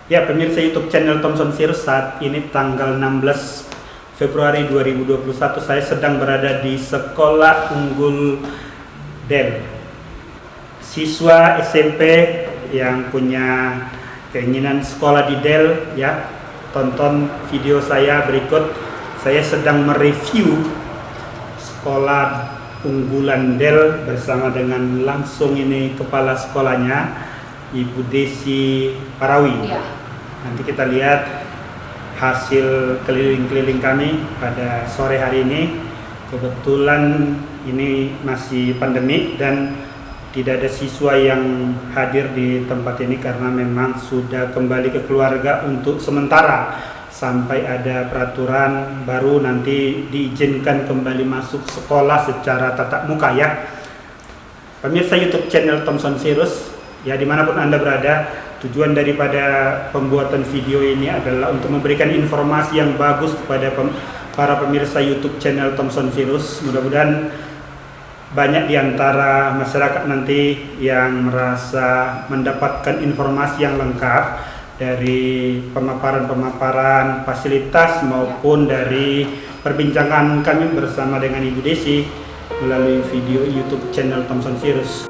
Ya, pemirsa YouTube channel Thomson Sirus, saat ini tanggal 16 Februari 2021 saya sedang berada di Sekolah Unggul Del. Siswa SMP yang punya keinginan sekolah di Del, ya, tonton video saya berikut. Saya sedang mereview sekolah unggulan Del bersama dengan langsung ini kepala sekolahnya, Ibu Desi Parawi. Ya. Nanti kita lihat hasil keliling-keliling kami pada sore hari ini. Kebetulan ini masih pandemi dan tidak ada siswa yang hadir di tempat ini karena memang sudah kembali ke keluarga untuk sementara sampai ada peraturan baru, nanti diizinkan kembali masuk sekolah secara tatap muka, ya. Pemirsa YouTube channel Thomson Sirus, ya, dimanapun Anda berada, tujuan daripada pembuatan video ini adalah untuk memberikan informasi yang bagus kepada para pemirsa YouTube channel Thomson Sirus. Mudah-mudahan banyak di antara masyarakat nanti yang merasa mendapatkan informasi yang lengkap dari pemaparan-pemaparan fasilitas maupun dari perbincangan kami bersama dengan Ibu Desi melalui video YouTube channel Thomson Sirus.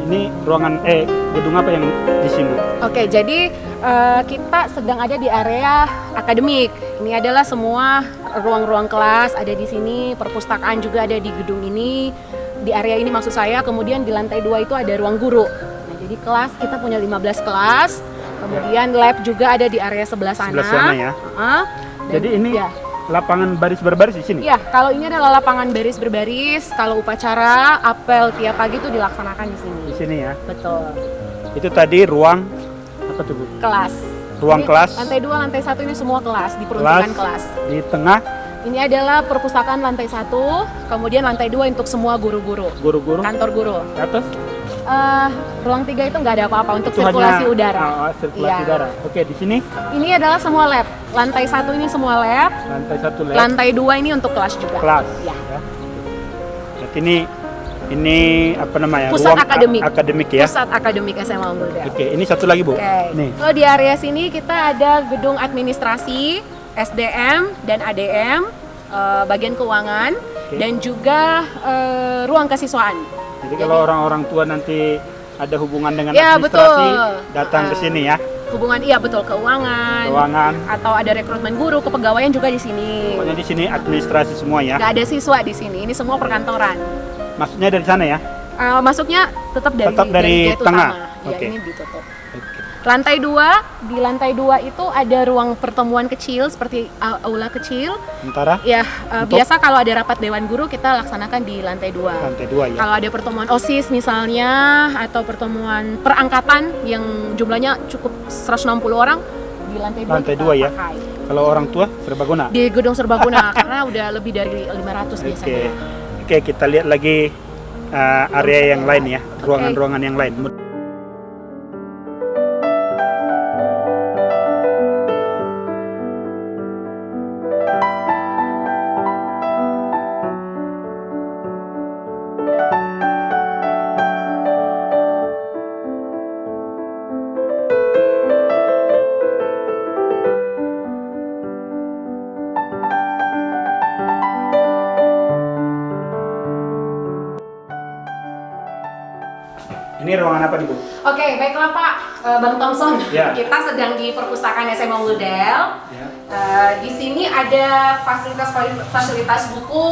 Ini ruangan gedung apa yang di sini? Oke, jadi kita sedang ada di area akademik. Ini adalah semua ruang-ruang kelas ada di sini, perpustakaan juga ada di gedung ini. Di area ini maksud saya, kemudian di lantai 2 itu ada ruang guru. Nah, jadi kelas kita punya 15 kelas. Kemudian lab juga ada di area sebelah sana. Sebelah sana, ya. Jadi ini ya. Lapangan baris berbaris di sini? Ya, kalau ini adalah lapangan baris berbaris. Kalau upacara, apel tiap pagi itu dilaksanakan di sini. Di sini, ya. Betul. Itu tadi ruang apa tuh, Bu? Kelas. Ruang Ini kelas. Lantai 2, lantai 1 ini semua kelas, diperuntukkan kelas. Di tengah Ini adalah perpustakaan lantai 1, kemudian lantai 2 untuk semua guru-guru. guru-guru. Kantor guru. Di atas Ruang 3 itu nggak ada apa-apa untuk itu sirkulasi hanya, udara. sirkulasi Iya. udara. Oke, di sini Ini adalah semua lab. Lantai 1 ini semua lab. lantai 1 lab. Lantai 2 ini untuk kelas juga. Kelas. Ya. Ya. Jadi ini apa namanya? Pusat Ruang akademik. akademik, ya. Pusat akademik SMA Unggul Del. Oke, ini satu lagi, Bu. Oke. Nih. Kalau di area sini kita ada gedung administrasi, SDM dan ADM, bagian keuangan, dan juga ruang kesiswaan. Jadi kalau orang-orang tua nanti ada hubungan dengan Ya, administrasi, betul. datang ke sini, ya. Hubungan, iya betul, keuangan, atau ada rekrutmen guru, kepegawaian juga di sini. Pokoknya di sini administrasi semua, ya. Nggak ada siswa di sini, ini semua perkantoran. Maksudnya dari sana, ya. Masuknya tetap dari gate tengah. utama. Ya, Oke. ini ditutup. Oke. Lantai 2, di lantai 2 itu ada ruang pertemuan kecil seperti aula kecil. Sementara Ya, Untuk? biasa kalau ada rapat dewan guru kita laksanakan di lantai 2. lantai 2, ya. Kalau ada pertemuan OSIS misalnya, atau pertemuan perangkatan yang jumlahnya cukup 160 orang, di lantai 2 Lantai kita 2, ya. pakai. Kalau orang tua serbaguna. Di gedung serbaguna karena udah lebih dari 500 biasanya. Oke, kita lihat lagi area yang lain, ya. Ruangan-ruangan yang lain. Ini ruangan apa nih, Bu? Oke, baiklah Pak, Bang Thomson. Ya. Kita sedang di perpustakaan SMA Unggul Del. Ya. Di sini ada fasilitas buku,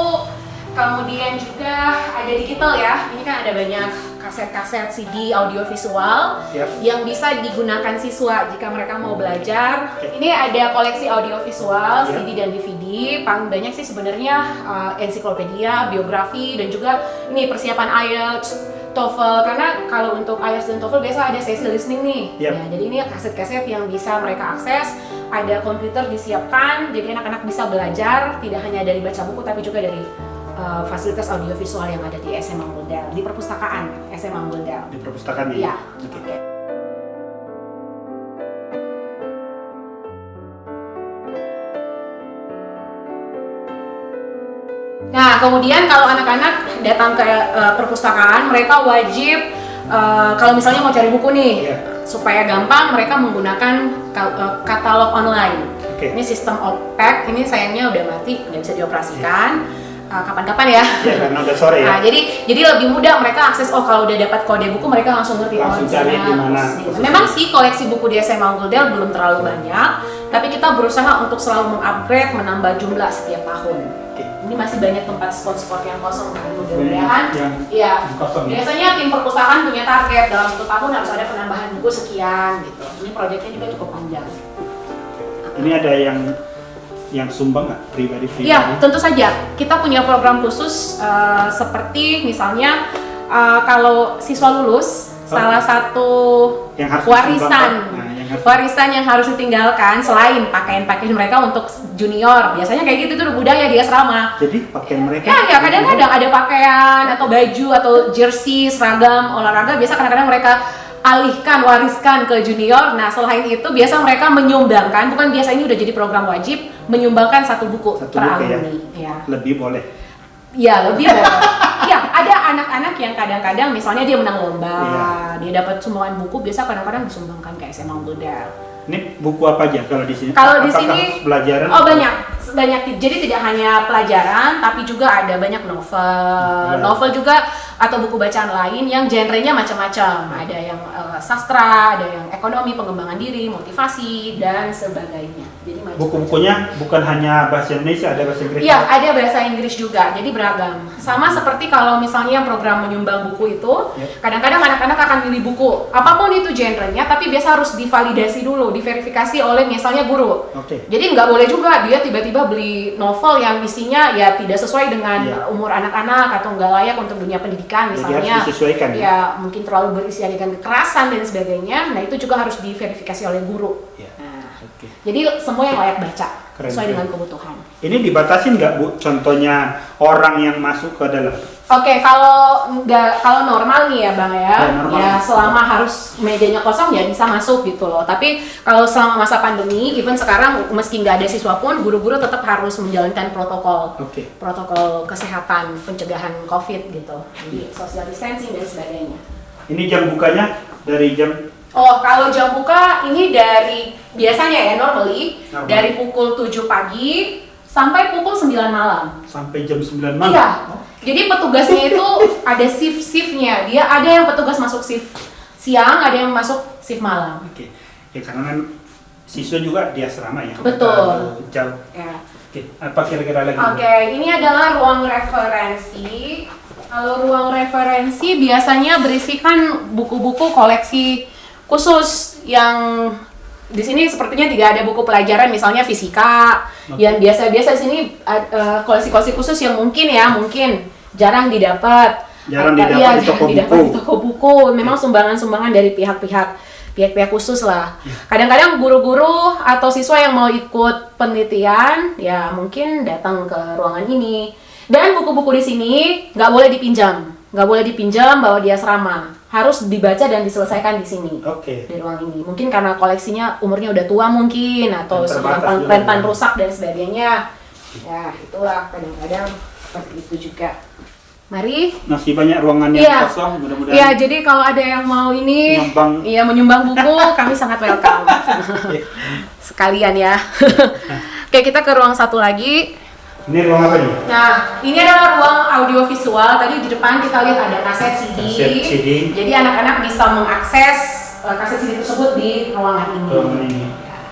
kemudian juga ada digital ya. Ini kan ada banyak kaset-kaset CD audiovisual yang bisa digunakan siswa jika mereka mau belajar. Ini ada koleksi audiovisual, CD dan DVD. Paling banyak sih sebenarnya ensiklopedia, biografi, dan juga ini persiapan IELTS, TOEFL, karena kalau untuk IELTS dan TOEFL biasa ada sesi listening nih. Ya, jadi ini kaset-kaset yang bisa mereka akses, ada komputer disiapkan, jadi anak-anak bisa belajar tidak hanya dari baca buku tapi juga dari fasilitas audiovisual yang ada di SMA Unggul Del, di perpustakaan SMA Unggul Del. Di perpustakaan ini? Iya. Okay. Nah, kemudian kalau anak-anak datang ke perpustakaan, mereka wajib kalau misalnya mau cari buku nih, supaya gampang mereka menggunakan katalog online. Ini sistem OPAC, ini sayangnya udah mati, nggak bisa dioperasikan. Kapan-kapan ya. Karena udah sore ya. Nah, jadi lebih mudah mereka akses. Oh, kalau udah dapat kode buku mereka langsung ngerti. Langsung cari di mana. Memang sih koleksi buku di SMA Unggul Del belum terlalu banyak, tapi kita berusaha untuk selalu mengupgrade, menambah jumlah setiap tahun. Ini masih banyak tempat spot-spot yang kosong, mudah-mudahan. Iya. Biasanya tim perpustakaan punya target dalam 1 tahun harus ada penambahan buku sekian gitu. Ini proyeknya juga cukup panjang. Ini ada yang sumbang nggak pribadi? Iya, tentu saja. Kita punya program khusus seperti misalnya kalau siswa lulus, salah satu yang harus warisan yang harus ditinggalkan selain pakaian-pakaian mereka untuk junior. Biasanya kayak gitu tuh budaya di asrama. Jadi pakaian mereka? Ya kadang-kadang ada pakaian atau baju atau jersey, seragam olahraga. Biasa kadang-kadang mereka wariskan ke junior. Nah, selain itu biasa mereka menyumbangkan, bukan biasa, ini udah jadi program wajib, menyumbangkan 1 buku per alumni. Ya. Lebih boleh? Ya, lebih boleh. Ya, ada anak-anak yang kadang-kadang misalnya dia menang lomba, dia dapat sumbangan buku, biasa kadang-kadang disumbangkan ke SMA Unggul Del. Ini buku apa aja kalau di sini? Kalau di sini pelajaran? Oh, banyak. Jadi tidak hanya pelajaran, tapi juga ada banyak novel juga atau buku bacaan lain yang genrenya macam-macam. Ada yang sastra, ada yang ekonomi, pengembangan diri, motivasi, dan sebagainya. Jadi buku-bukunya bukan hanya bahasa Indonesia, ada bahasa Inggris? Iya, ada bahasa Inggris juga, jadi beragam. Sama seperti kalau misalnya program menyumbang buku itu, kadang-kadang anak-anak akan milih buku, apapun itu genrenya, tapi biasa harus divalidasi dulu, diverifikasi oleh misalnya guru. Jadi nggak boleh juga dia tiba-tiba beli novel yang isinya ya tidak sesuai dengan umur anak-anak atau nggak layak untuk dunia pendidikan misalnya. Jadi harus disesuaikan ya, mungkin terlalu berisi adegan kekerasan dan sebagainya. Nah, itu juga harus diverifikasi oleh guru. Jadi semua yang layak baca sesuai dengan kebutuhan. Ini dibatasin nggak, Bu? Contohnya orang yang masuk ke dalam? Kalau normal nih ya Bang ya selama harus mejanya kosong ya bisa masuk gitu loh. Tapi kalau selama masa pandemi, even sekarang meski nggak ada siswa pun, guru-guru tetap harus menjalankan protokol kesehatan pencegahan COVID gitu. Jadi social distancing dan sebagainya. Ini jam bukanya dari jam? Oh, kalau jam buka ini dari biasanya ya normally dari pukul 7 pagi sampai pukul 9 malam. Sampai jam 9 malam? Iya. Jadi petugasnya itu ada shift-shiftnya. Dia ada yang petugas masuk shift siang, ada yang masuk shift malam. Ya karena kan siswa juga di asrama ya. Betul. Jauh. Apa kira-kira lagi? Ini adalah ruang referensi. Kalau ruang referensi biasanya berisikan buku-buku koleksi khusus yang di sini sepertinya tidak ada buku pelajaran, misalnya fisika. Yang biasa-biasa di sini koleksi-koleksi khusus yang mungkin jarang didapat. Di toko buku. Memang sumbangan-sumbangan dari pihak khusus lah. Kadang-kadang guru-guru atau siswa yang mau ikut penelitian ya mungkin datang ke ruangan ini. Dan buku-buku di sini nggak boleh dipinjam bawa di asrama. Harus dibaca dan diselesaikan di sini, di ruang ini. Mungkin karena koleksinya umurnya udah tua mungkin, atau rentan rusak dan sebagainya. Ya, itulah kadang-kadang seperti itu juga. Mari. Masih banyak ruangan yang kosong, mudah-mudahan. Iya, jadi kalau ada yang mau menyumbang buku, kami sangat welcome. Sekalian ya. Oke, kita ke ruang satu lagi. Ini ruang apa nih? Nah, ini adalah ruang audiovisual. Tadi di depan kita lihat ada kaset CD. Jadi anak-anak bisa mengakses kaset CD tersebut di ruangan ini.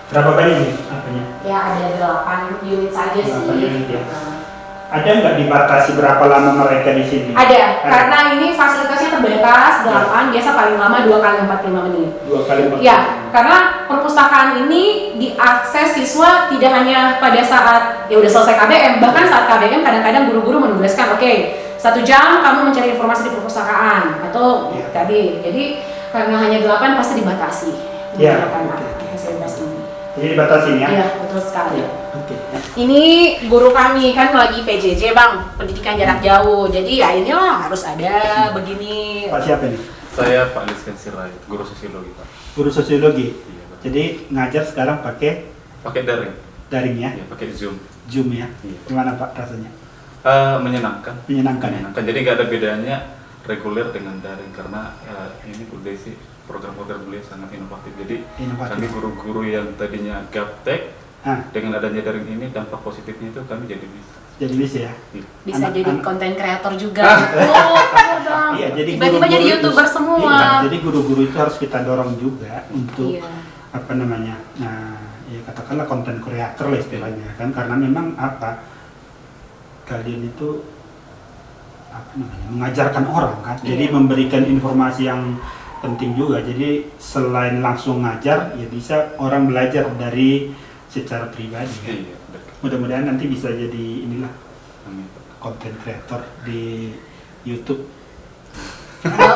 Berapa banyak nih? unitnya? Ya ada 8 unit saja sih. 8 unit ya. Ada nggak dibatasi berapa lama mereka di sini? Ada, karena ini fasilitasnya terbatas 8, biasa paling lama 2 kali 45 menit. 2 kali 45 Ya, karena perpustakaan ini diakses siswa tidak hanya pada saat ya udah selesai KBM, bahkan saat KBM kadang-kadang guru-guru menugaskan, oke, 1 jam kamu mencari informasi di perpustakaan atau tadi. Jadi karena hanya 8 pasti dibatasi. Ya. Fasilitas ini. Jadi dibatasin ya? Iya, betul sekali. Oke. Ini guru kami kan lagi PJJ Bang, pendidikan jarak jauh. Jadi ya inilah harus ada begini. Pak siapa nih? Saya Pak Lisken Sirait, guru sosiologi Pak. Guru sosiologi. Iya, Pak. Jadi ngajar sekarang pakai Daring. daring ya? Iya, pakai Zoom. Zoom ya? Iya. Gimana Pak rasanya? Menyenangkan. Menyenangkan ya? Menyenangkan. Jadi nggak ada bedanya reguler dengan daring karena ini Bu Desi program-program beliau sangat inovatif. Jadi Inovatif. kami guru-guru yang tadinya gaptek dengan adanya daring ini dampak positifnya itu kami jadi bisa. Jadi bisa ya? Iya. Bisa jadi konten kreator juga. Bang. Iya, jadi Tiba-tiba jadi YouTuber semua. Iya, jadi guru-guru itu harus kita dorong juga untuk Iya. apa namanya? Nah, ya katakanlah konten kreator lah istilahnya kan, karena memang apa? Kalian itu apa namanya? Mengajarkan orang kan. Jadi Iya. memberikan informasi yang penting juga. Jadi selain langsung ngajar, ya bisa orang belajar dari secara pribadi kan. Iya, betul. Mudah-mudahan nanti bisa jadi inilah Amin, Pak. konten kreator di YouTube.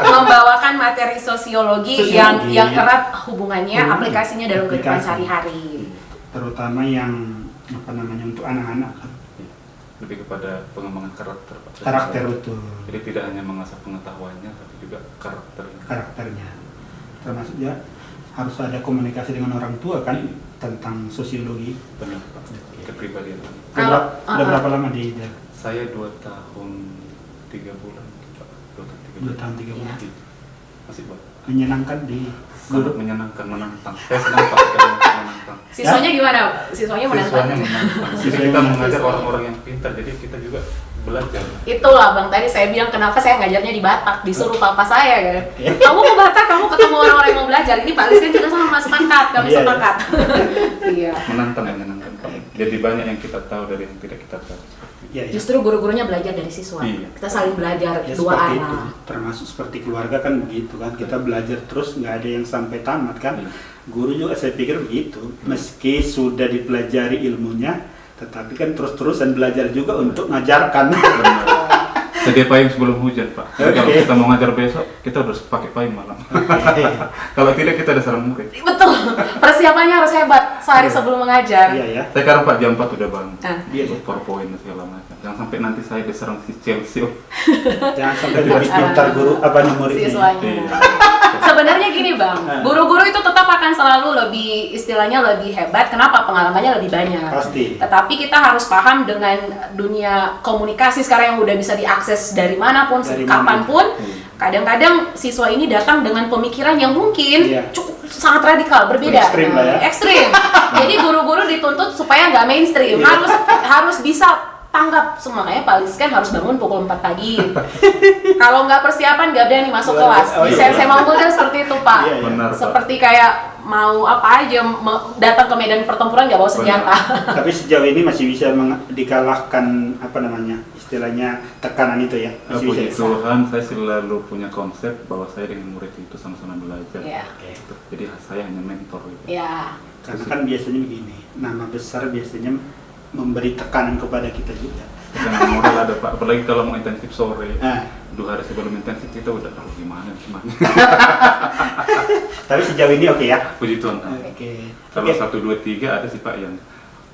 Membawakan materi sosiologi yang erat hubungannya aplikasinya dalam kehidupan Aplikasi. sehari-hari. Terutama yang apa namanya untuk anak-anak kan. Iya. Lebih kepada pengembangan karakter Pak. Karakter itu Jadi tidak hanya mengasah pengetahuannya tapi juga karakternya. karakternya, termasuk ya harus ada komunikasi dengan orang tua kan tentang sosiologi. Benar Pak. Kepribadian. Udah berapa lama di Saya 2 tahun 3 bulan Pak. 2 tahun 3 bulan. Iya. Masih Pak. Menyenangkan di Sangat menyenangkan, menantang. Saya senang Pak sekali menantang. Siswanya gimana? Siswanya menantang. Siswanya menantang. Jadi kita mengajar orang-orang yang pintar, jadi kita juga belajar. Itulah Bang, tadi saya bilang kenapa saya ngajarnya di Batak, disuruh papa saya kan. Kamu ke Batak, kamu ketemu orang-orang yang mau belajar. Ini Pak Lisken juga sama sepakat, kami Iya. sepakat. Iya. Menantang ya, menyenangkan Pak. Jadi banyak yang kita tahu dari yang tidak kita tahu. ya, ya. Justru guru-gurunya belajar dari siswa. Iya. Kita saling belajar Ya, dua seperti itu. anak. Termasuk seperti keluarga kan begitu kan, kita belajar terus nggak ada yang sampai tamat kan. Iya. Guru juga saya pikir begitu, meski sudah dipelajari ilmunya, tetapi kan terus-terusan belajar juga untuk ngajarkan. Sedia payung sebelum hujan Pak. Jadi kalau Oke. kita mau ngajar besok, kita harus pakai payung malam. Kalau tidak kita ada sarang murid. Betul. Persiapannya harus hebat sehari sebelum mengajar. Iya ya. Saya sekarang Pak jam 4 udah bangun. Iya, Buat PowerPoint dan segala macam. Jangan sampai nanti saya diserang si Chelsea. Jangan sampai lebih pintar guru apa nih muridnya. Siswanya. Iya. Sebenarnya gini Bang, guru-guru itu tetap akan selalu lebih istilahnya lebih hebat. Kenapa? Pengalamannya lebih banyak. Pasti. Tetapi kita harus paham dengan dunia komunikasi sekarang yang udah bisa diakses dari manapun, Dari kapanpun. Iya. Kadang-kadang siswa ini datang dengan pemikiran yang mungkin Iya. cukup sangat radikal, berbeda. Ekstrim lah ya. Ekstrim. Jadi guru-guru dituntut supaya nggak mainstream, Iya. harus bisa tanggap semua. Makanya Pak Lisken harus bangun pukul 4 pagi. Kalau nggak persiapan nggak berani masuk kelas. Oh, iya. Saya mau kan seperti itu Pak. Iya, iya. Benar Pak. Seperti kayak mau apa aja datang ke medan pertempuran nggak bawa senjata. Tapi sejauh ini masih bisa dikalahkan apa namanya istilahnya tekanan itu ya. Masih Puji bisa. Tuhan, saya selalu punya konsep bahwa saya dengan murid itu sama-sama belajar. Iya. Gitu. Jadi saya hanya mentor gitu. Ya. Karena kan biasanya begini, nama besar biasanya memberi tekanan kepada kita juga. Jangan modal ada Pak, apalagi kalau mau intensif sore. Nah, 2 hari sebelum intensif kita udah taruh gimana. tapi sejauh ini oke ya. Puji Tuhan. Oke. Kalau Oke. 1, 2, 3 ada sih Pak yang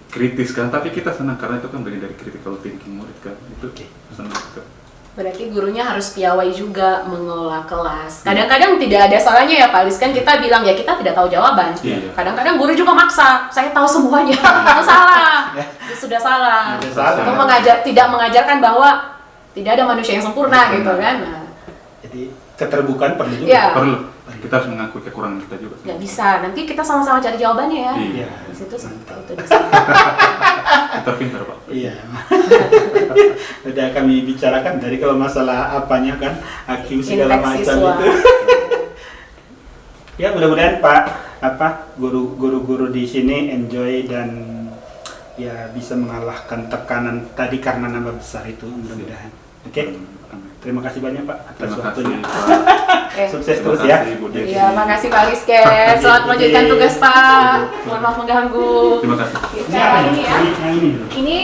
kritis kan, tapi kita senang karena itu kan bagian dari critical thinking murid kan. Itu senang juga. Berarti gurunya harus piawai juga mengelola kelas. Kadang-kadang tidak ada salahnya ya Pak Lisken, kita bilang ya kita tidak tahu jawaban. Iya. Kadang-kadang guru juga maksa, saya tahu semuanya. Itu salah. Itu sudah salah. Sudah salah. Itu tidak mengajarkan bahwa tidak ada manusia yang sempurna gitu kan. Nah, Jadi keterbukaan perlu juga. Iya. Perlu. Kita harus mengakui kekurangan kita juga. nggak bisa. Nanti kita sama-sama cari jawabannya ya. Iya. Di situ seperti Mantap. itu bisa. Kita pintar Pak. Iya. Udah kami bicarakan dari kalau masalah apanya kan, hakim segala Impact macam siswa. itu. Ya mudah-mudahan Pak guru-guru di sini enjoy dan ya bisa mengalahkan tekanan tadi karena nama besar itu mudah-mudahan. Oke. Terima kasih banyak Pak atas Terima waktunya. kasih. Sukses Terima terus ya. kasih, Bu Desi. Iya, makasih Pak Rizky. Selamat melanjutkan tugas Pak. Mohon maaf mengganggu. Terima kasih. Ini apa Ini ya. Yang ini dulu. Ini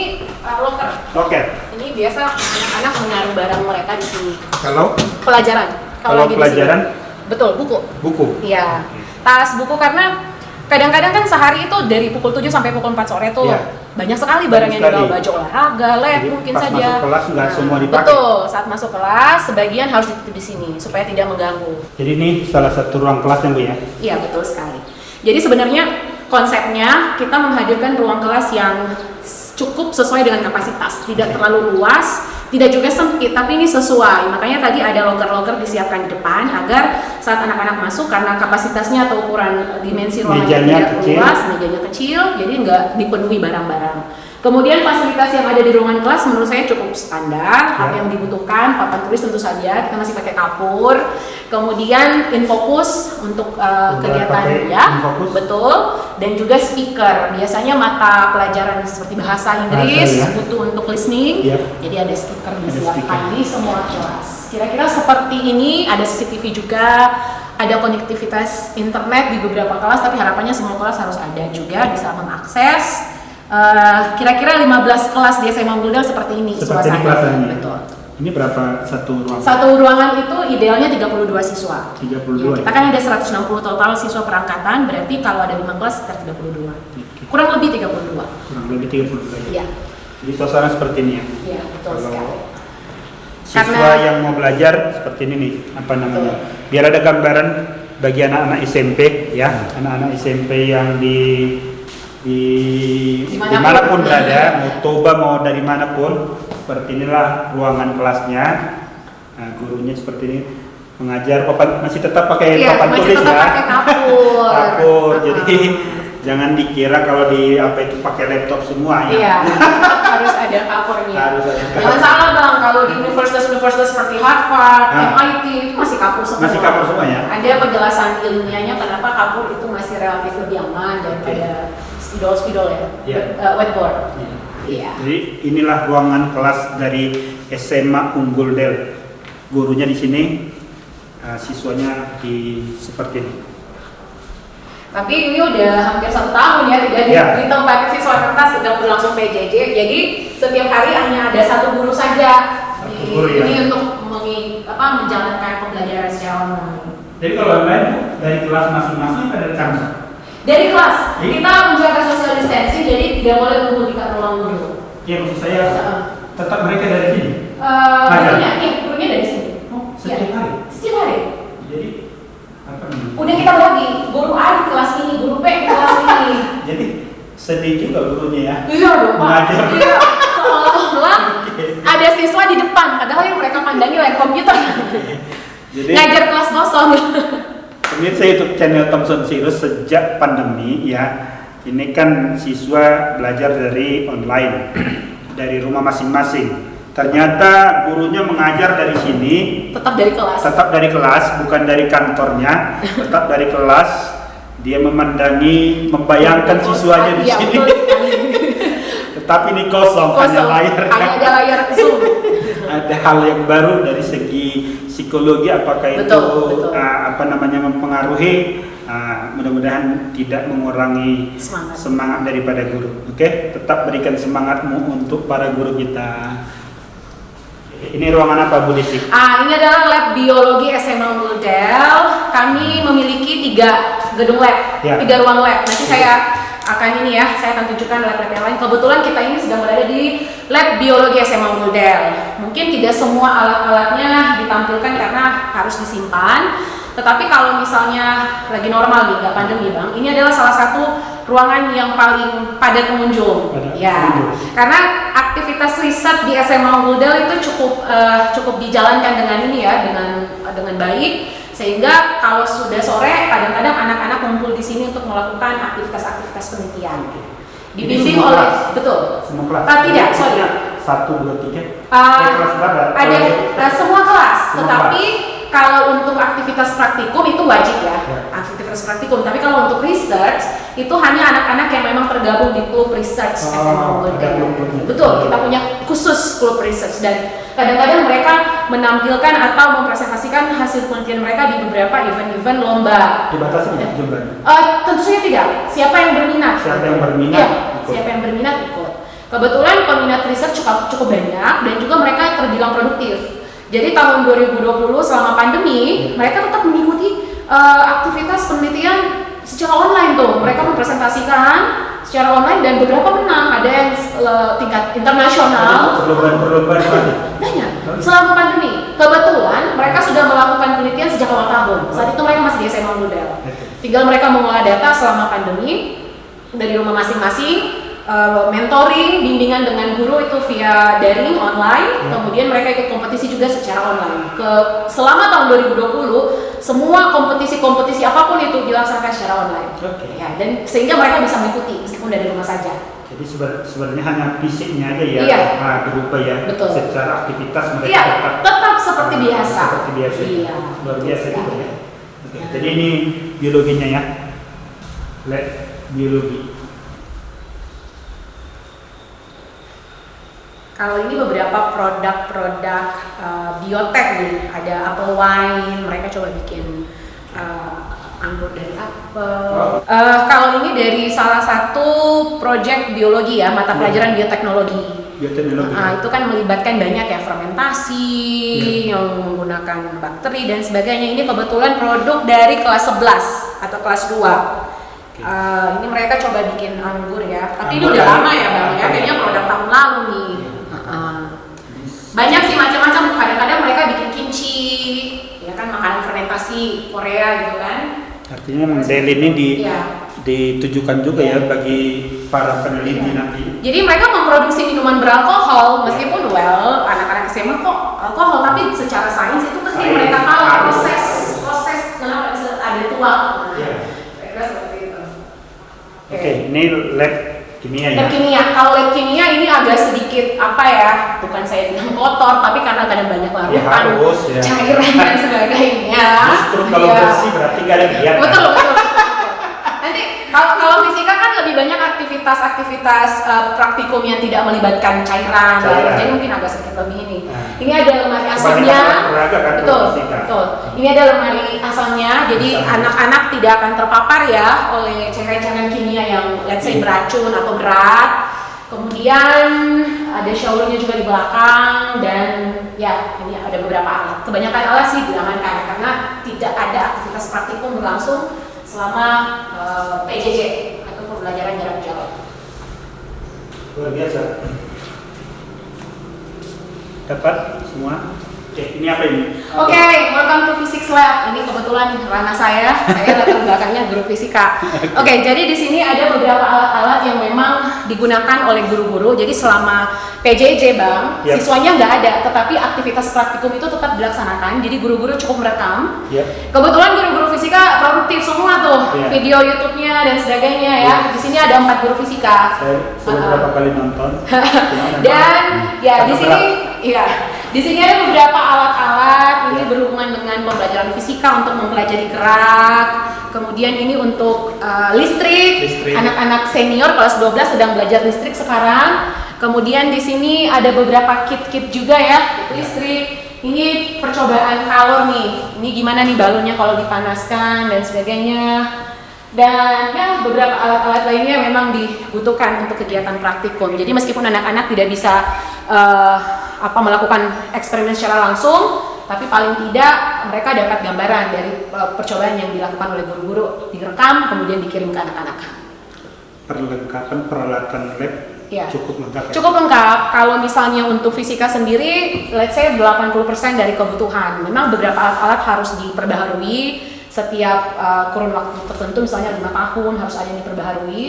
locker. Oke. Ini biasa anak-anak menaruh barang mereka di sini. Kalau Pelajaran. Kalau lagi di pelajaran? sini. Betul, buku. buku. Iya. Tas buku karena kadang-kadang kan sehari itu dari pukul 7 sampai pukul 4 sore tuh Iya. banyak sekali barang yang Banyak dibawa, sekali. baju olahraga, lab Jadi mungkin pas saja. masuk kelas nggak semua dipakai. Betul, saat masuk kelas sebagian harus dititip di sini supaya tidak mengganggu. Jadi ini salah satu ruang kelas yang Bu ya. Iya, betul sekali. Jadi sebenarnya konsepnya kita menghadirkan ruang kelas yang cukup sesuai dengan kapasitas, tidak terlalu luas, tidak juga sempit, tapi ini sesuai. Makanya tadi ada loker-loker disiapkan di depan agar saat anak-anak masuk karena kapasitasnya atau ukuran dimensi ruangannya Mejanya tidak kecil. luas, mejanya kecil, jadi nggak dipenuhi barang-barang. Kemudian fasilitas yang ada di ruangan kelas menurut saya cukup standar, apa yang dibutuhkan, papan tulis tentu saja, kita masih pakai kapur. Kemudian infocus untuk kegiatan pakai ya, infocus. betul, dan juga speaker. Biasanya mata pelajaran seperti bahasa Inggris Bahasa, ya. butuh untuk listening, Iya. jadi ada speaker Ada disiapkan speaker. di semua kelas. Kira-kira seperti ini, ada CCTV juga, ada konektivitas internet di beberapa kelas, tapi harapannya semua kelas harus ada juga bisa mengakses. Kira-kira 15 kelas di SMA Unggul seperti ini Seperti ini suasananya. kelasannya. Betul. Ini berapa satu ruang? Satu ruangan itu idealnya 32 siswa. 32 Ya, kita kan ada 160 total siswa perangkatan, berarti kalau ada 5 kelas sekitar 32. Kurang lebih 32. Kurang lebih 32 ya. Iya, Jadi suasana seperti ini ya. iya betul Kalau sekali. Siswa Karena- yang mau belajar seperti ini nih, apa namanya? Biar ada gambaran bagi anak-anak SMP ya, anak-anak SMP yang dimanapun berada, mau toba mau dari manapun, seperti inilah ruangan kelasnya. Nah, gurunya seperti ini mengajar masih tetap pakai Iya, papan masih tulis tetap ya. pakai kapur. Kapur. Jadi jangan dikira kalau di apa itu pakai laptop semua ya. Iya, harus ada kapurnya. Harus ada kapur. Jangan salah Bang, kalau di universitas-universitas seperti Harvard, Nah. MIT itu masih kapur semua. Masih kapur semua ya? Ada penjelasan ilmiahnya kenapa kapur itu masih relatif lebih aman daripada spidol-spidol ya. Iya. Whiteboard. Iya. Iya. Jadi inilah ruangan kelas dari SMA Unggul Del. Gurunya di sini, siswanya seperti ini. Tapi ini udah hampir 1 tahun ya tidak Iya. ditempati siswa kertas sedang berlangsung PJJ. Jadi setiap hari hanya ada 1 guru saja. Satu guru, ya. Ini untuk menjalankan pembelajaran secara online. Jadi kalau online dari kelas masing-masing atau dari kampus? Dari kelas Iya. kita menjaga social distancing, jadi tidak boleh kumpul di ruang guru. Ya maksud saya tetap mereka dari sini. Gurunya dari sini. Setiap Ya. hari. Setiap hari. Jadi apa namanya? Udah kita bagi, guru A di kelas ini, guru B di kelas ini. Jadi sedih juga gurunya ya. Iya dong Pak. Mengajar. Iya. Seolah-olah ada siswa di depan, padahal yang mereka pandangi layar komputer. Jadi Ngajar kelas kosong. pemirsa YouTube channel Thompson Sirus sejak pandemi ya, ini kan siswa belajar dari online, dari rumah masing-masing. Ternyata gurunya mengajar dari sini, Tetap dari kelas. tetap dari kelas, bukan dari kantornya, tetap dari kelas. Dia memandangi, membayangkan siswanya di Iya, sini. betul sekali. Tetapi ini kosong, hanya layar. Hanya ada layar Zoom. Ada hal yang baru dari segi psikologi, apakah itu Betul. apa namanya mempengaruhi. Mudah-mudahan tidak mengurangi semangat daripada guru. Oke, tetap berikan semangatmu untuk para guru kita. Ini ruangan apa Bu Desi? Ini adalah lab biologi SMA Unggul Del. Kami memiliki 3 gedung lab, Ya. 3 ruang lab. Nanti saya akan saya akan tunjukkan lab-lab yang lain. Kebetulan kita ini sedang berada di lab biologi SMA Unggul Del. Mungkin tidak semua alat-alatnya ditampilkan karena harus disimpan. Tetapi kalau misalnya lagi normal nih, nggak pandemi Bang, ini adalah salah satu ruangan yang paling padat pengunjung. Karena aktivitas riset di SMA Unggul Del itu cukup dijalankan dengan dengan baik, sehingga kalau sudah sore kadang-kadang anak-anak kumpul di sini untuk melakukan aktivitas-aktivitas penelitian. Dibimbing semua oleh kelas? betul. Semua kelas? Tidak, sorry. 1, 2, 3. Uh, kelas berapa? Ada semua kelas, Semua tetapi kalau untuk aktivitas praktikum itu wajib ya, aktivitas praktikum. Tapi kalau untuk research itu hanya anak-anak yang memang tergabung di klub research SMA Unggul. Betul, kita punya khusus klub research dan kadang-kadang mereka menampilkan atau mempresentasikan hasil penelitian mereka di beberapa event-event lomba. Dibatasi nggak jumlahnya? Tentu saja tidak. Siapa yang berminat? Siapa yang berminat? Ya, siapa yang berminat ikut. Kebetulan peminat research cukup banyak dan juga mereka terbilang produktif. Jadi tahun 2020 selama pandemi, mereka tetap mengikuti aktivitas penelitian secara online tuh. Mereka mempresentasikan secara online dan beberapa menang. Ada yang tingkat internasional. Perlombaan Banyak. Selama pandemi, kebetulan mereka sudah melakukan penelitian sejak awal tahun. Saat itu mereka masih di SMA Unggul. Tinggal mereka mengolah data selama pandemi dari rumah masing-masing. Mentoring, bimbingan dengan guru itu via daring online, kemudian mereka ikut kompetisi juga secara online. Selama tahun 2020, semua kompetisi apapun itu dilaksanakan secara online. Ya, dan sehingga mereka bisa mengikuti meskipun dari rumah saja. Jadi sebenarnya hanya fisiknya aja ya, Iya. berubah ya. Betul. Secara aktivitas mereka Iya, tetap seperti biasa. Seperti biasa. Iya. Luar biasa gitu ya. Jadi ini biologinya ya, lab biologi. Kalau ini beberapa produk-produk biotek nih, ada apple wine, mereka coba bikin anggur dari apel. Kalau ini dari salah satu project biologi ya, mata pelajaran bioteknologi. Bioteknologi. Itu kan melibatkan banyak ya fermentasi, yang menggunakan bakteri dan sebagainya. Ini kebetulan produk dari kelas 11 atau kelas 2. Ini mereka coba bikin anggur ya, tapi ini udah lama ya Bang ya, kayaknya produk tahun lalu nih. Banyak sih macam-macam, kadang-kadang mereka bikin kimchi, ya kan makanan fermentasi Korea gitu kan. Artinya model ini ditujukan juga ya bagi para peneliti nanti. Jadi mereka memproduksi minuman beralkohol, meskipun anak-anak SMA kok alkohol, tapi secara sains itu penting mereka tahu proses kenapa bisa ada tuak. Kira-kira seperti itu. Oke, ini lab kimia ya. Lab kimia. Kalau lab kimia ini agak sedikit bukan saya bilang kotor, tapi karena kadang banyak larutan, cairan dan sebagainya. Justru kalau bersih berarti nggak ada giat. Betul. Nanti kalau fisika kan lebih banyak aktivitas praktikum yang tidak melibatkan cairan. Jadi mungkin agak sedikit lebih ini. Ini ada lemari asamnya. Betul. Ini ada lemari asamnya. Jadi anak-anak tidak akan terpapar ya oleh cairan-cairan kimia yang let's say beracun atau berat. Kemudian ada showernya juga di belakang dan ya ini ada beberapa alat. Kebanyakan alat sih diamankan karena tidak ada aktivitas praktikum berlangsung selama PJJ atau pembelajaran jarak jauh. Luar biasa. Dapat semua. Oke, ini apa ini? Oke, welcome to Physics Lab. Ini kebetulan ranah saya latar belakangnya guru fisika. Oke, jadi di sini ada beberapa alat-alat yang memang digunakan oleh guru-guru. Jadi selama PJJ Bang, siswanya nggak ada, tetapi aktivitas praktikum itu tetap dilaksanakan. Jadi guru-guru cukup merekam. Kebetulan guru-guru fisika produktif semua tuh, video YouTube-nya dan sebagainya ya. Di sini ada 4 guru fisika. Saya beberapa kali nonton. Dan ya di sini ada beberapa alat-alat ini berhubungan dengan pembelajaran fisika untuk mempelajari gerak. Kemudian ini untuk listrik. Anak-anak senior kelas 12 sedang belajar listrik sekarang. Kemudian di sini ada beberapa kit-kit juga ya, listrik. Ini percobaan kalor nih. Ini gimana nih balonnya kalau dipanaskan dan sebagainya. Dan ya beberapa alat-alat lainnya memang dibutuhkan untuk kegiatan praktikum. Jadi meskipun anak-anak tidak bisa melakukan eksperimen secara langsung, tapi paling tidak mereka dapat gambaran dari percobaan yang dilakukan oleh guru-guru, direkam kemudian dikirim ke anak-anak. Perlengkapan peralatan lab cukup lengkap. Cukup lengkap. Kalau misalnya untuk fisika sendiri, let's say 80% dari kebutuhan. Memang beberapa alat-alat harus diperbaharui setiap kurun waktu tertentu, misalnya 5 tahun harus ada yang diperbaharui.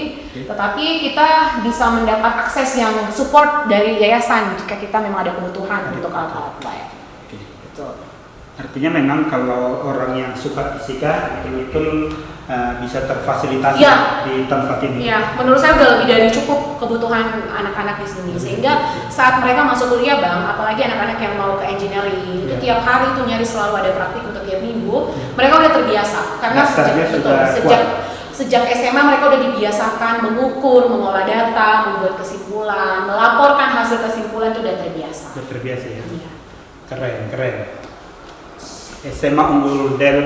Tetapi kita bisa mendapat akses yang support dari yayasan jika kita memang ada kebutuhan untuk alat-alat lain. Artinya memang kalau orang yang suka fisika betul-betul bisa terfasilitasi Iya. di tempat ini. Iya, menurut saya udah lebih dari cukup kebutuhan anak-anak di sini. Sehingga saat mereka masuk kuliah, Bang, apalagi anak-anak yang mau ke engineering, itu tiap hari itu nyaris selalu ada praktik untuk tiap minggu. Mereka udah terbiasa karena Dasarnya sudah sejak SMA mereka udah dibiasakan mengukur, mengolah data, membuat kesimpulan, melaporkan hasil kesimpulan itu udah terbiasa. Sudah terbiasa ya. Iya. Keren. SMA Unggul Del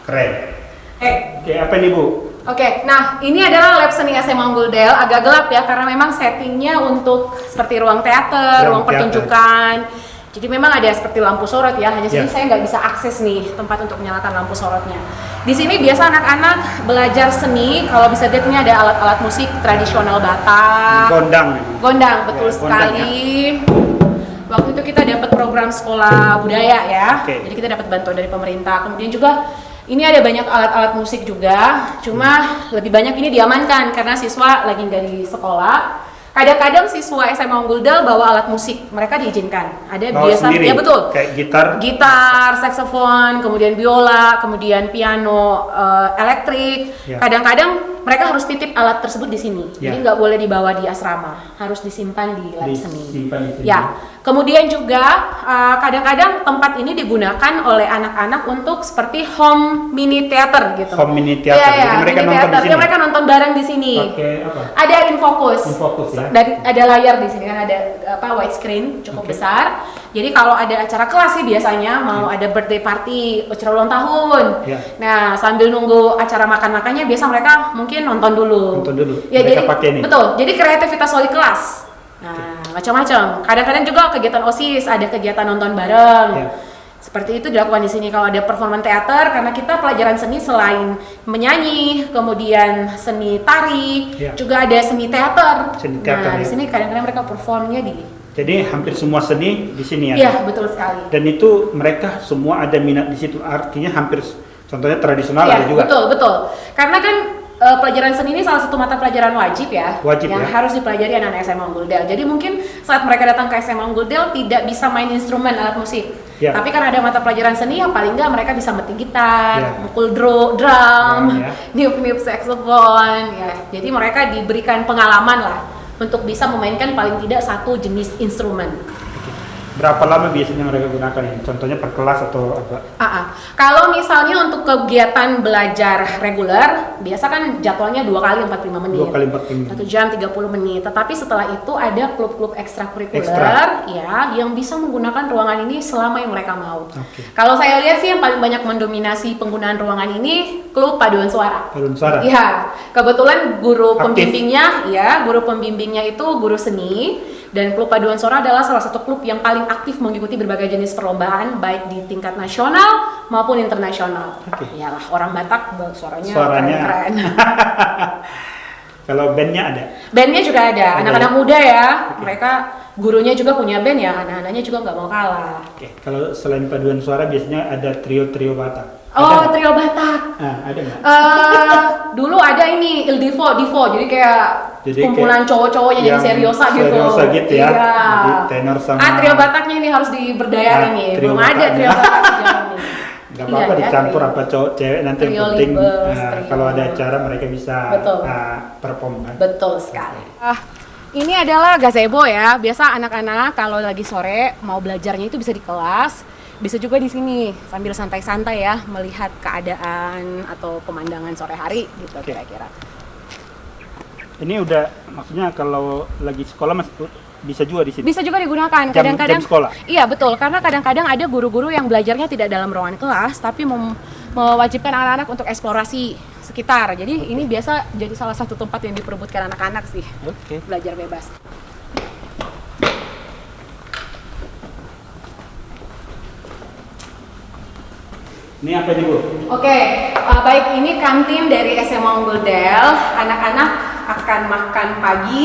keren. Oke, apa nih Bu? Oke, nah ini adalah lab seni SMA Unggul Del, agak gelap ya karena memang settingnya untuk seperti ruang teater, ruang pertunjukan. Jadi memang ada seperti lampu sorot ya, hanya sini saya nggak bisa akses nih tempat untuk menyalakan lampu sorotnya. Di sini biasa anak-anak belajar seni, kalau bisa lihat ini ada alat-alat musik tradisional Batak. Gondang, betul sekali. Waktu itu kita dapat program sekolah budaya ya, jadi kita dapat bantuan dari pemerintah. Kemudian juga ini ada banyak alat-alat musik juga, cuma lebih banyak ini diamankan karena siswa lagi nggak di sekolah. Kadang-kadang siswa SMA Unggul Del bawa alat musik, mereka diizinkan. Ada biasa, ya betul. Kayak gitar, saksofon, kemudian biola, kemudian piano, elektrik. Kadang-kadang mereka harus titip alat tersebut di sini. Jadi nggak boleh dibawa di asrama, harus disimpan di lab seni. Ya. Kemudian juga kadang-kadang tempat ini digunakan oleh anak-anak untuk seperti home mini theater gitu. Home mini theater. Jadi mereka nonton di sini. Mereka nonton bareng di sini. Apa? Ada Infocus. Ya. Dan ada layar di sini kan, ada widescreen cukup besar. Jadi kalau ada acara kelas sih biasanya mau ada birthday party, acara ulang tahun. Nah, sambil nunggu acara makan-makannya biasa mereka mungkin nonton dulu. Ya, mereka jadi pakai nih. Betul. Jadi kreativitas wali kelas. Nah, macam-macam. Kadang-kadang juga kegiatan OSIS, ada kegiatan nonton bareng. Seperti itu dilakukan di sini. Kalau ada performan teater, karena kita pelajaran seni selain menyanyi, kemudian seni tari, juga ada seni teater. Nah, di sini kadang-kadang mereka performnya di. Jadi hampir semua seni di sini ya. Iya, betul sekali. Dan itu mereka semua ada minat di situ. Artinya hampir, contohnya tradisional ada juga. Betul. Karena kan pelajaran seni ini salah satu mata pelajaran wajib yang harus dipelajari anak-anak SMA Unggul Del. Jadi mungkin saat mereka datang ke SMA Unggul Del tidak bisa main instrumen alat musik. Tapi karena ada mata pelajaran seni yang paling nggak mereka bisa metik gitar, mukul drum, niup-niup saksofon. Jadi mereka diberikan pengalaman lah untuk bisa memainkan paling tidak satu jenis instrumen. Berapa lama biasanya mereka gunakan ini? Contohnya per kelas atau apa? Kalau misalnya untuk kegiatan belajar reguler, biasa kan jadwalnya 2 kali 45 menit. 2 kali 45 1 jam 30 menit. Tetapi setelah itu ada klub-klub ekstrakurikuler yang bisa menggunakan ruangan ini selama yang mereka mau. Kalau saya lihat sih yang paling banyak mendominasi penggunaan ruangan ini klub paduan suara. Iya, kebetulan guru pembimbingnya itu guru seni. Dan klub paduan suara adalah salah satu klub yang paling aktif mengikuti berbagai jenis perlombaan baik di tingkat nasional maupun internasional. Iyalah, orang Batak suaranya keren. Kalau bandnya ada? Bandnya juga ada, anak-anak muda ya. Mereka gurunya juga punya band ya, anak-anaknya juga nggak mau kalah. Kalau selain paduan suara biasanya ada trio-trio Batak. Trio Batak. Ada nggak? Dulu ada ini Il Divo, jadi kayak kumpulan cowok-cowok yang jadi seriosa gitu. Seriosa gitu ya. Iya. Jadi tenor sama. Trio Bataknya ini harus diberdayakan nih. Belum ada trio Batak sejauh ini. Gak apa-apa dicampur apa cowok cewek nanti yang penting kalau ada acara mereka bisa perform kan. Betul sekali. Ini adalah gazebo ya. Biasa anak-anak kalau lagi sore mau belajarnya itu bisa di kelas. Bisa juga di sini sambil santai-santai ya melihat keadaan atau pemandangan sore hari gitu kira-kira. Ini udah maksudnya kalau lagi sekolah bisa juga di sini. Bisa juga digunakan kadang-kadang. Jam sekolah. Iya betul, karena kadang-kadang ada guru-guru yang belajarnya tidak dalam ruangan kelas tapi mewajibkan anak-anak untuk eksplorasi sekitar. Jadi ini biasa jadi salah satu tempat yang diperebutkan anak-anak sih. Belajar bebas. Ini apa nih Bu? Baik, ini kantin dari SMA Unggul Del. Anak-anak akan makan pagi,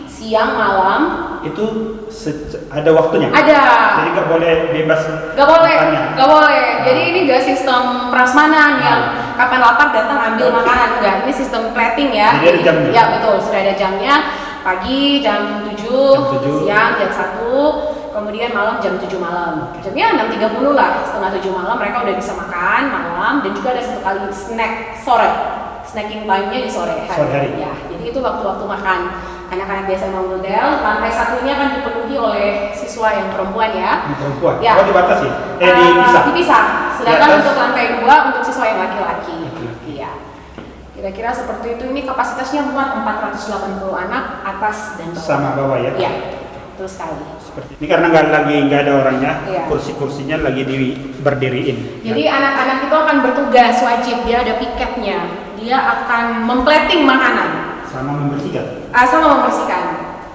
siang, malam. Itu ada waktunya? Ada. Jadi nggak boleh bebas? Nggak boleh. Jadi ini nggak sistem prasmanan yang kapan lapar datang ambil makanan. Enggak, ini sistem plating ya. Jadi ada jamnya? Ya betul, sudah ada jamnya. Pagi jam 7, siang jam 1. kemudian malam jam 7 malam. Jamnya 6.30 lah, setengah 7 malam mereka udah bisa makan malam, dan juga ada satu kali snack sore. Snacking time-nya di sore hari. Ya, jadi itu waktu-waktu makan anak-anak di SMA Unggul Del. Lantai satunya kan dipenuhi oleh siswa yang perempuan ya. Perempuan? Ya. Oh, dibatasi? Dipisah? Dipisah. Sedangkan Ya, untuk lantai 2 untuk siswa yang laki-laki. Iya. Kira-kira seperti itu. Ini kapasitasnya muat 480 anak atas dan bawah. Sama bawah ya? Iya. Betul sekali. Seperti ini karena nggak ada orangnya, Iya. kursi-kursinya lagi berdiriin. Jadi anak-anak itu akan bertugas wajib, dia ada piketnya. Dia akan memplating makanan. Sama membersihkan. Sama membersihkan.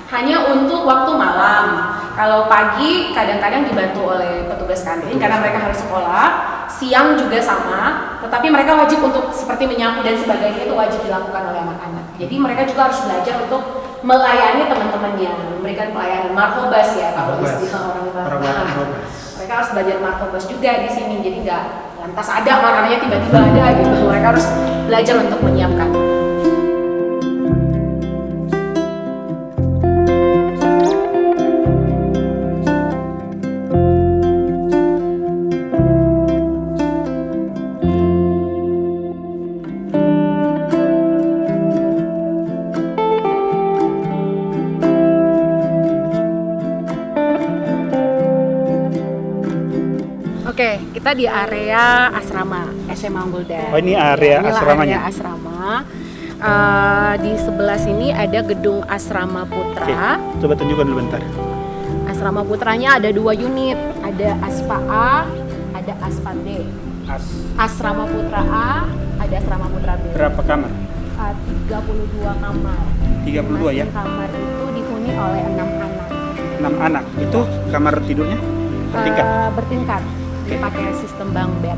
Hanya untuk waktu malam. Kalau pagi kadang-kadang dibantu oleh petugas kantin karena mereka harus sekolah. Siang juga sama, tetapi mereka wajib untuk seperti menyapu dan sebagainya itu wajib dilakukan oleh anak-anak. Jadi mereka juga harus belajar untuk melayani teman-temannya, memberikan pelayanan marhobas ya kalau istilah orang. Mereka harus belajar marhobas juga di sini. Jadi nggak lantas ada makanannya tiba-tiba ada gitu. Mereka harus belajar untuk menyiapkan. Oke, kita di area asrama SMA Unggul Del. Oh, ini area Inilah asramanya? Area asrama. Di sebelah sini ada gedung Asrama Oke, Putra. coba tunjukkan dulu bentar. Asrama Putranya ada 2 unit, ada Aspa A, ada Aspa B. Asrama Putra A, ada Asrama Putra B. Berapa kamar? 32 kamar. 32 ya? Masing kamar itu dihuni oleh 6 anak. 6 anak. Itu kamar tidurnya bertingkat? Bertingkat. Oke. Pakai sistem bunk bed.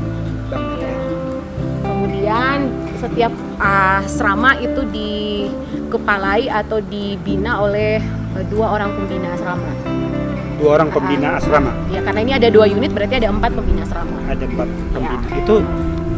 Bang. Ya. Kemudian setiap asrama itu dikepalai atau dibina oleh 2 orang pembina asrama. 2 orang pembina asrama? Ya, karena ini ada 2 unit berarti ada 4 pembina asrama. Ada 4 pembina. Ya. Itu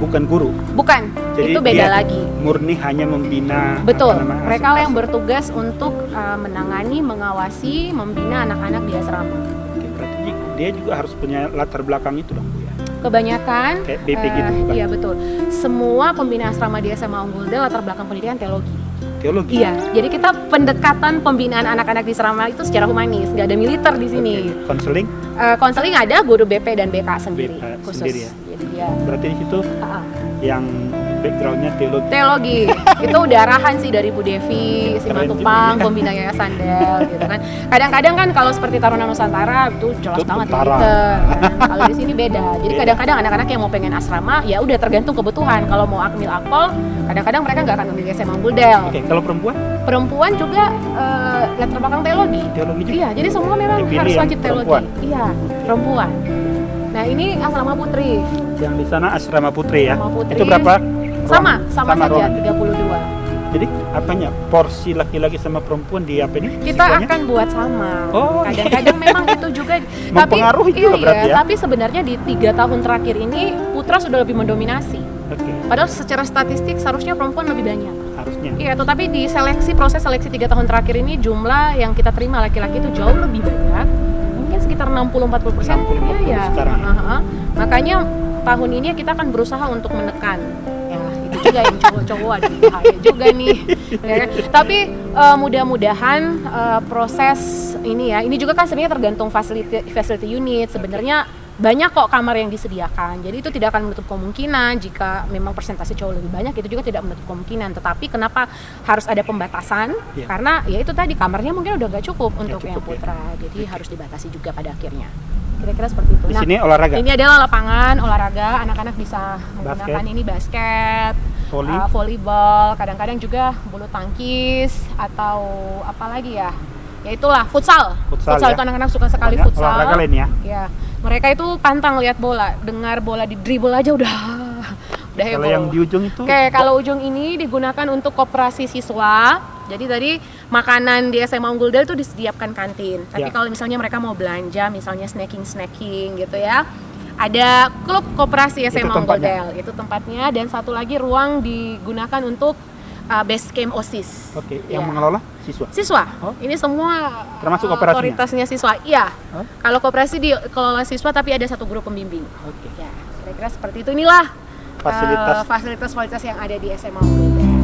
bukan guru? Bukan, Jadi itu beda dia lagi. Murni hanya membina. Betul, apa namanya, mereka lah yang bertugas untuk menangani, mengawasi, membina anak-anak di asrama. Oke, berarti dia juga harus punya latar belakang itu dong, Bu ya? Kebanyakan, Kayak BP gitu, bukan? iya betul. Semua pembina asrama di SMA Unggul Del latar belakang pendidikan teologi. Teologi? Iya, jadi kita pendekatan pembinaan anak-anak di asrama itu secara humanis, nggak ada militer di sini. Oke. Konseling? Konseling ada guru BP dan BK sendiri, BP khusus. sendiri ya? Jadi dia Berarti di situ yang backgroundnya teologi? teologi itu udah arahan sih dari Bu Devi Simatupang, Keren juga ya. pembina Yayasan Del gitu kan. Kadang-kadang kan kalau seperti Taruna Nusantara itu jelas Itu banget tentara. militer. Kalau di sini beda. Jadi Beda. kadang-kadang anak-anak yang mau pengen asrama ya udah tergantung kebutuhan. Kalau mau akmil akpol, kadang-kadang mereka nggak akan memilih SMA Unggul Del. Oke, kalau perempuan? Perempuan juga latar belakang teologi. Teologi juga? Iya, jadi semua memang Dipilih harus yang wajib teologi. perempuan? Iya, perempuan. Nah, ini asrama putri. Yang di sana asrama putri ya? Asrama putri. Itu berapa? Sama saja ruangan. 32. Jadi apanya? Porsi laki-laki sama perempuan di apa ini? Kita siswanya? akan buat sama. Oh, Kadang-kadang memang itu juga Mempengaruhi juga berarti ya? Tapi sebenarnya di 3 tahun terakhir ini putra sudah lebih mendominasi. Oke, Padahal secara statistik seharusnya perempuan lebih banyak. harusnya. Iya, tetapi di proses seleksi 3 tahun terakhir ini jumlah yang kita terima laki-laki itu jauh lebih banyak. Mungkin sekitar 60-40%. 60-40 Iya. sekarang ya? Makanya tahun ini kita akan berusaha untuk menekan. Ya, itu juga yang cowok-cowok ada bahaya juga nih. Ya kan? Tapi mudah-mudahan proses ini ya, ini juga kan sebenarnya tergantung facility unit. Sebenarnya banyak kok kamar yang disediakan, jadi itu tidak akan menutup kemungkinan jika memang persentase cowok lebih banyak, itu juga tidak menutup kemungkinan. Tetapi kenapa harus ada pembatasan? Iya. Karena ya itu tadi kamarnya mungkin udah nggak cukup untuk yang cukup, ya. putra, jadi harus dibatasi juga pada akhirnya. Kira-kira seperti itu. Di sini olahraga? Ini adalah lapangan olahraga, anak-anak bisa menggunakan ini basket, Voli? volleyball, kadang-kadang juga bulu tangkis atau apa lagi ya? Ya itulah futsal. Futsal ya? Itu anak-anak suka sekali Banyak futsal. olahraga lain ya? Ya, mereka itu pantang lihat bola, dengar bola di dribble aja udah heboh. Kalau yang di ujung itu? Oke, kalau ujung ini digunakan untuk koperasi siswa. Jadi tadi makanan di SMA Unggul Del itu disediakan kantin. Tapi Ya. kalau misalnya mereka mau belanja, misalnya snacking gitu ya, ada klub koperasi SMA Unggul tempatnya? Del. Itu tempatnya. Dan satu lagi ruang digunakan untuk base camp OSIS. Oke, Ya. yang mengelola siswa. Siswa. Oh. Ini semua Termasuk operasinya? otoritasnya siswa. Iya. Oh. Kalau koperasi dikelola siswa tapi ada satu guru pembimbing. Oke. Ya, kira-kira seperti itu. Inilah Fasilitas fasilitas yang ada di SMA UNITER.